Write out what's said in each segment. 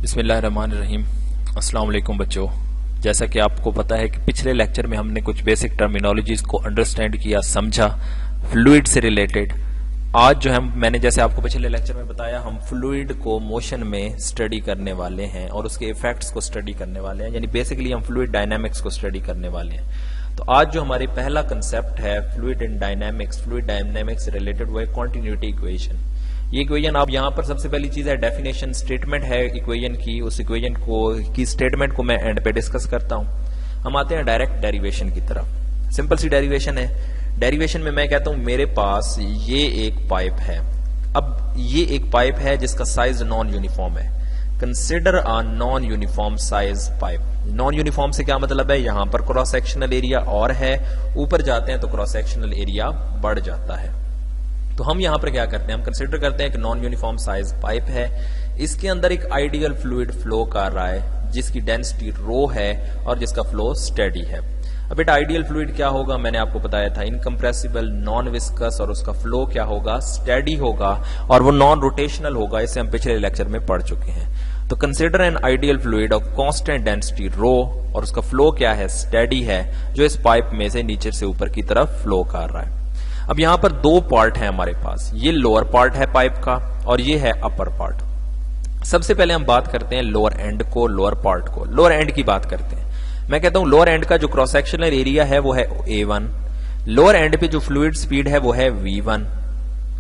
बिस्मिल्लाहिर्रहमानिर्रहीम। अस्सलाम वालेकुम बच्चों। जैसा कि आपको पता है कि पिछले लेक्चर में हमने कुछ बेसिक टर्मिनोलॉजीज को अंडरस्टैंड किया, समझा फ्लूइड से रिलेटेड। आज जो मैंने जैसे आपको पिछले लेक्चर में बताया, हम फ्लूइड को मोशन में स्टडी करने वाले हैं और उसके इफेक्ट्स को स्टडी करने वाले हैं, यानी बेसिकली हम फ्लूइड डायनामिक्स को स्टडी करने वाले हैं। तो आज जो हमारे पहला कंसेप्ट है fluid in dynamics, fluid dynamics से रिलेटेड, वो है कॉन्टिन्यूटी इक्वेशन। ये इक्वेशन आप यहाँ पर सबसे पहली चीज है डेफिनेशन, स्टेटमेंट है इक्वेशन की। उस इक्वेशन की स्टेटमेंट को मैं एंड पे डिस्कस करता हूँ। हम आते हैं डायरेक्ट डेरिवेशन की तरफ। सिंपल सी डेरिवेशन है। डेरिवेशन में मैं कहता हूं मेरे पास ये एक पाइप है। अब ये एक पाइप है जिसका साइज नॉन यूनिफॉर्म है। Consider a non uniform size pipe. Non uniform से क्या मतलब है, यहां पर क्रॉस सेक्शनल एरिया और है, ऊपर जाते हैं तो क्रॉस सेक्शनल एरिया बढ़ जाता है। तो हम यहां पर क्या करते हैं, हम कंसिडर करते हैं कि नॉन यूनिफॉर्म साइज पाइप है, इसके अंदर एक आइडियल फ्लूइड फ्लो कर रहा है जिसकी डेंसिटी रो है और जिसका फ्लो स्टेडी है। अब बेटा आइडियल फ्लूइड क्या होगा, मैंने आपको बताया था इनकम्प्रेसिबल, नॉन विस्कस, और उसका फ्लो क्या होगा, स्टेडी होगा, और वो नॉन रोटेशनल होगा। इसे हम पिछले लेक्चर में पढ़ चुके हैं। तो consider an ideal fluid of constant density rho, और उसका फ्लो क्या है, स्टेडी है, जो इस पाइप में से नीचे से ऊपर की तरफ फ्लो कर रहा है। अब यहां पर दो पार्ट है हमारे पास, ये लोअर पार्ट है पाइप का और ये है अपर पार्ट। सबसे पहले हम बात करते हैं लोअर एंड को, लोअर पार्ट को, लोअर एंड की बात करते हैं। मैं कहता हूं लोअर एंड का जो क्रॉस सेक्शनल एरिया है वो है A1, लोअर एंड पे जो फ्लूइड स्पीड है वो है V1।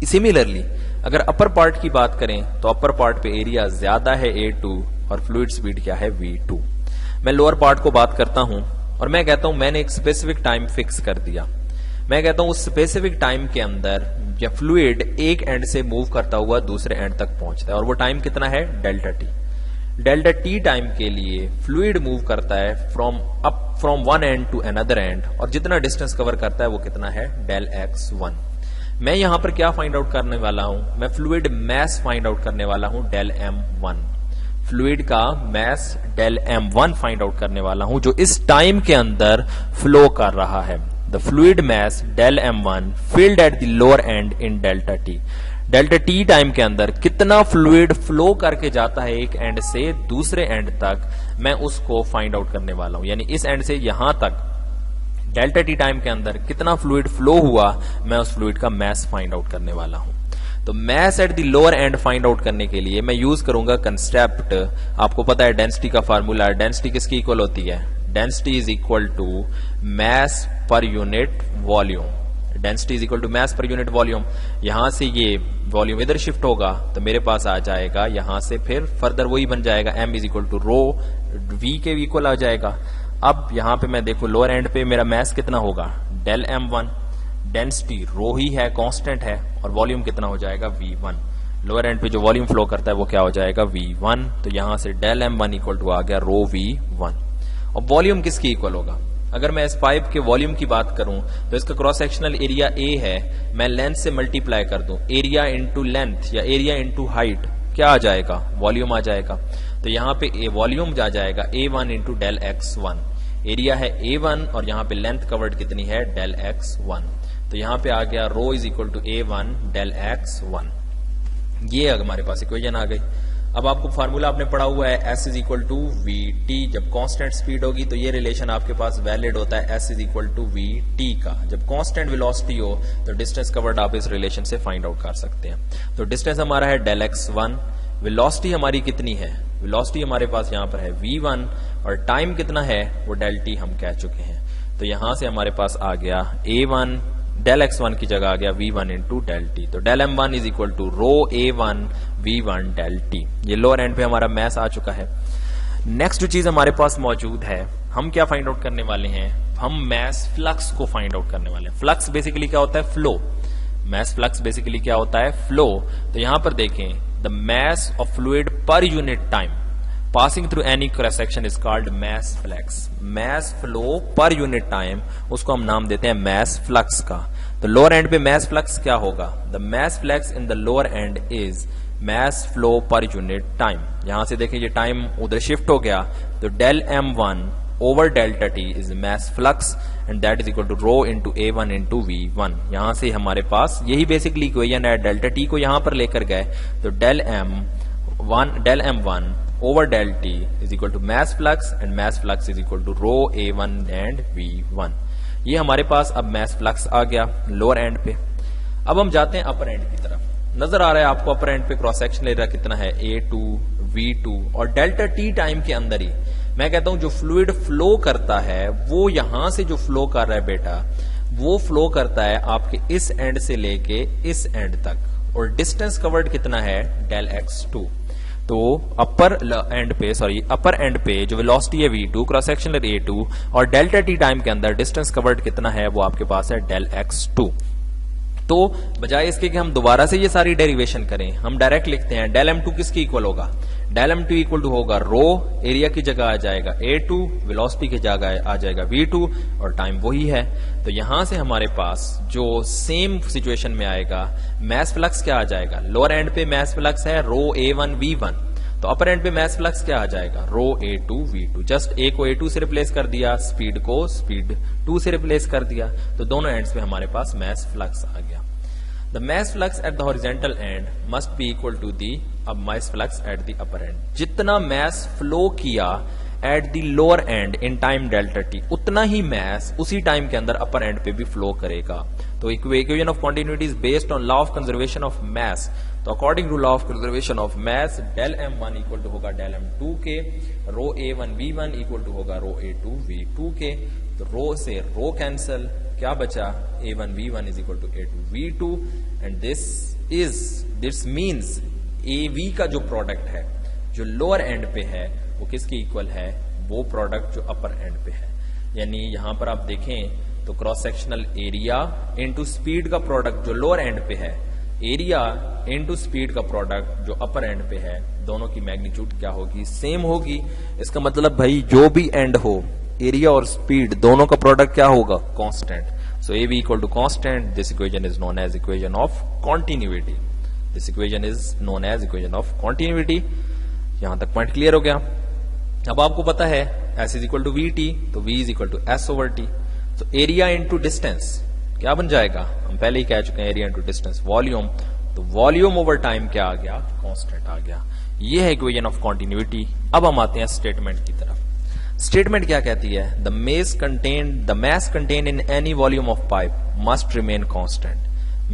सिमिलरली अगर अपर पार्ट की बात करें तो अपर पार्ट पे एरिया ज्यादा है A2 और फ्लूइड स्पीड क्या है, V2। मैं लोअर पार्ट को बात करता हूं और मैं कहता हूं मैंने एक स्पेसिफिक टाइम फिक्स कर दिया। मैं कहता हूं उस स्पेसिफिक टाइम के अंदर या फ्लूइड एक एंड से मूव करता हुआ दूसरे एंड तक पहुंचता है, और वो टाइम कितना है, delta T. Delta T time के लिए फ्लूइड मूव करता है from one end to another end, और जितना डिस्टेंस कवर करता है वो कितना है, डेल x1। मैं यहां पर क्या फाइंड आउट करने वाला हूं, मैं फ्लूइड मैस फाइंड आउट करने वाला हूं, डेल m1। फ्लूइड का mass del m1 find out करने वाला हूं जो इस टाइम के अंदर फ्लो कर रहा है। The fluid mass del m1 filled at the lower end in delta t। Delta T time के अंदर कितना फ्लूइड फ्लो करके जाता है एक एंड से दूसरे एंड तक, मैं उसको फाइंड आउट करने वाला हूं। यानी इस एंड से यहां तक डेल्टा टी टाइम के अंदर कितना फ्लूइड फ्लो हुआ, मैं उस फ्लूइड का मैस फाइंड आउट करने वाला हूं। तो mass at the lower end find out करने के लिए मैं यूज करूंगा कंसेप्ट, आपको पता है डेंसिटी का फार्मूला, डेंसिटी किसकी इक्वल होती है, density is equal to mass per unit volume. Density is equal to mass per unit volume. यहां से ये वॉल्यूम इधर शिफ्ट होगा तो मेरे पास आ जाएगा, यहां से फिर फर्दर वही बन जाएगा, m is equal to rho v के इक्वल आ जाएगा। अब यहां पे मैं देखू लोअर एंड पे मेरा मैस कितना होगा, डेल m1, डेंसिटी रो ही है, कांस्टेंट है, और वॉल्यूम कितना हो जाएगा, v1। लोअर एंड पे जो वॉल्यूम फ्लो करता है वो क्या हो जाएगा, v1। तो यहां से डेल m1 इक्वल टू आ गया रो v1। और वॉल्यूम किसकी इक्वल होगा, अगर मैं इस पाइप के वॉल्यूम की बात करूं तो इसका क्रॉस सेक्शनल एरिया A है, मैं लेंथ से मल्टीप्लाई कर दूं, एरिया इंटू लेंथ या एरिया इंटू हाइट, क्या आ जाएगा, वॉल्यूम आ जाएगा। तो यहां पे वॉल्यूम आ जाएगा A1 into del x1। Area है A1 और यहां पे लेंथ कवर्ड कितनी है, डेल x1। तो यहां पे आ गया rho is equal to A1 del x1। ये हमारे पास इक्वेशन आ गई। अब आपको फार्मूला आपने पढ़ा हुआ है S is equal to v t. जब कांस्टेंट स्पीड होगी तो ये रिलेशन आपके पास वैलिड होता है S is equal to v t का। जब कांस्टेंट वेलोसिटी हो तो डिस्टेंस कवर्ड आप इस रिलेशन से फाइंड आउट कर सकते हैं। तो डिस्टेंस हमारा है डेल x1, वेलोसिटी हमारी कितनी है, वेलोसिटी हमारे पास यहाँ पर है v1, और टाइम कितना है वो डेल टी हम कह चुके हैं। तो यहां से हमारे पास आ गया A1 डेल x1 की जगह आ गया v1 इंटू डेल टी। तो del m1 is equal to rho A1 v1 del t. ये लोअर एंड पे हमारा मैस आ चुका है। नेक्स्ट जो चीज हमारे पास मौजूद है, हम क्या फाइंड आउट करने वाले हैं, हम मैस फ्लक्स को फाइंड आउट करने वाले हैं। फ्लक्स बेसिकली क्या होता है, फ्लो। मैस फ्लक्स बेसिकली क्या होता है, फ्लो। तो यहां पर देखें, the mass of fluid per unit time passing through any cross section is called mass flux. Mass flow per unit time, उसको हम नाम देते हैं मैस फ्लक्स का। तो लोअर एंड पे मैस फ्लक्स क्या होगा, the mass flux in the lower end is mass flow per unit time. यहां से देखें ये टाइम उधर शिफ्ट हो गया, तो del m1 over delta t is mass flux and that is equal to rho into A1 into V1। यहां से हमारे पास यही बेसिकली इक्वेशन है। डेल्टा टी को यहां पर लेकर गए तो del m1 over del T is equal to mass flux and mass flux is equal to rho A1 and V1। ये हमारे पास अब mass flux आ गया लोअर एंड पे। अब हम जाते हैं अपर एंड की तरफ। नजर आ रहा है आपको अपर एंड पे क्रॉस सेक्शन एरिया कितना है, A2, V2 और डेल्टा T टाइम के अंदर ही मैं कहता हूं जो फ्लूइड फ्लो करता है वो यहां से जो फ्लो कर रहा है बेटा, वो फ्लो करता है आपके इस एंड से लेके इस एंड तक, और डिस्टेंस कवर्ड कितना है, डेल x2। तो अपर एंड पे जो वेलोसिटी है v2, क्रॉस सेक्शनल a2 और डेल्टा t टाइम के अंदर डिस्टेंस कवर्ड कितना है वो आपके पास है डेल x2। तो बजाय इसके कि हम दोबारा से ये सारी डेरिवेशन करें, हम डायरेक्ट लिखते हैं डेल m2 किसकी इक्वल होगा, डेल m2 इक्वल टू होगा रो, एरिया की जगह आ जाएगा a2, वेलोसिटी की जगह आ जाएगा v2 और टाइम वही है। तो यहां से हमारे पास जो सेम सिचुएशन में आएगा, मैस फ्लक्स क्या आ जाएगा, लोअर एंड पे मैस फ्लक्स है रो a1 v1, तो अपर एंड पे मैस फ्लक्स क्या आ जाएगा, रो a2 v2। जस्ट a को a2 से रिप्लेस कर दिया, स्पीड को स्पीड 2 से रिप्लेस कर दिया, तो दोनों एंड्स पे हमारे पास मैस फ्लक्स आ गया। The mass flux at the horizontal end must be equal to the mass flux at the upper end। जितना mass flow किया at the lower end in time delta t, उतना ही mass उसी time के अंदर upper end पे भी flow करेगा। तो equation of continuity is based on law of conservation of mass। तो according to law of conservation of mass, del m1 equal to होगा del m2 के, रो a1 v1 equal to होगा रो a2 v2 के। तो रो से रो cancel, क्या बचा, a1 v1 is equal to a2 v2 and this means av का जो प्रोडक्ट है जो लोअर एंड पे है वो किसके इक्वल है, वो प्रोडक्ट जो अपर एंड पे है। यानी यहां पर आप देखें तो cross sectional area into speed का प्रोडक्ट जो लोअर एंड पे है, एरिया इनटू स्पीड का प्रोडक्ट जो अपर एंड पे है, दोनों की मैग्नीट्यूड क्या होगी, सेम होगी। इसका मतलब भाई जो भी एंड हो, एरिया और स्पीड दोनों का प्रोडक्ट क्या होगा, constant. So AV equal to constant. This equation is known as equation of continuity. This equation is known as equation of continuity. यहां तक पॉइंट क्लियर हो गया। अब आपको पता है S is equal to VT, तो V is equal to S over T। तो एरिया इंटू डिस्टेंस क्या बन जाएगा, हम पहले ही कह चुके हैं, एरिया इंटू डिस्टेंस वॉल्यूम, तो वॉल्यूम ओवर टाइम क्या आ गया, कांस्टेंट आ गया। ये है इक्वेशन ऑफ कॉन्टिन्यूटी। अब हम आते हैं स्टेटमेंट की तरफ। स्टेटमेंट क्या कहती है, the mass contained in any volume of pipe must remain constant।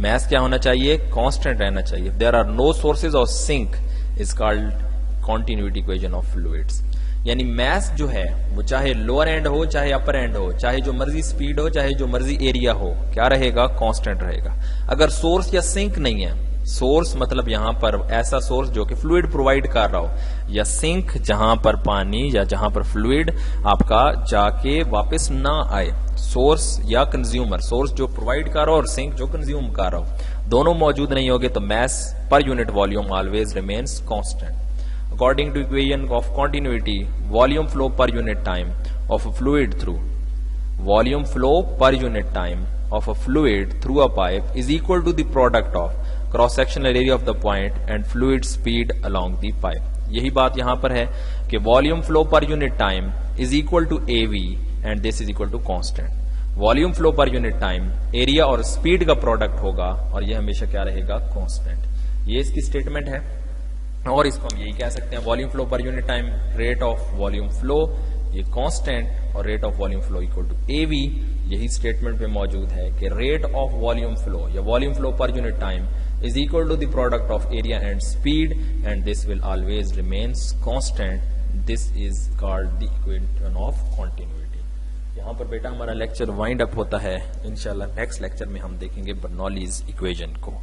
mass क्या होना चाहिए, कांस्टेंट रहना चाहिए। There are no sources of sink is called continuity equation of fluids। यानी mass जो है वो चाहे लोअर एंड हो चाहे अपर एंड हो, चाहे जो मर्जी स्पीड हो चाहे जो मर्जी एरिया हो, क्या रहेगा, कांस्टेंट रहेगा। अगर सोर्स या सिंक नहीं है, सोर्स मतलब यहां पर ऐसा सोर्स जो कि फ्लूइड प्रोवाइड कर रहा हो, या सिंक जहां पर पानी या जहां पर फ्लूइड आपका जाके वापस ना आए, सोर्स या कंज्यूमर, सोर्स जो प्रोवाइड कर रहा हो और सिंक जो कंज्यूम कर रहा हो, दोनों मौजूद नहीं होंगे तो mass per unit volume always remains constant. According to equation of continuity, volume flow per unit time of a fluid through volume flow per unit time of a fluid through a pipe is equal to the product of cross sectional area of the point and fluid speed along the pipe। यही बात यहां पर है कि volume flow per unit time is equal to AV and this is equal to constant। volume flow per unit time area और speed का product होगा और यह हमेशा क्या रहेगा, कांस्टेंट। ये इसकी स्टेटमेंट है और इसको हम यही कह सकते हैं, volume flow per unit time, rate of volume flow ये कांस्टेंट और rate of volume flow equal to AV. यही स्टेटमेंट पे मौजूद है कि रेट ऑफ वॉल्यूम फ्लो या volume flow per unit time is equal to the product of area and speed and this will always remains constant. This is called the equation of continuity. यहाँ पर बेटा हमारा lecture wind up होता है। इंशाल्लाह next lecture में हम देखेंगे बर्नौलीज इक्वेशन को।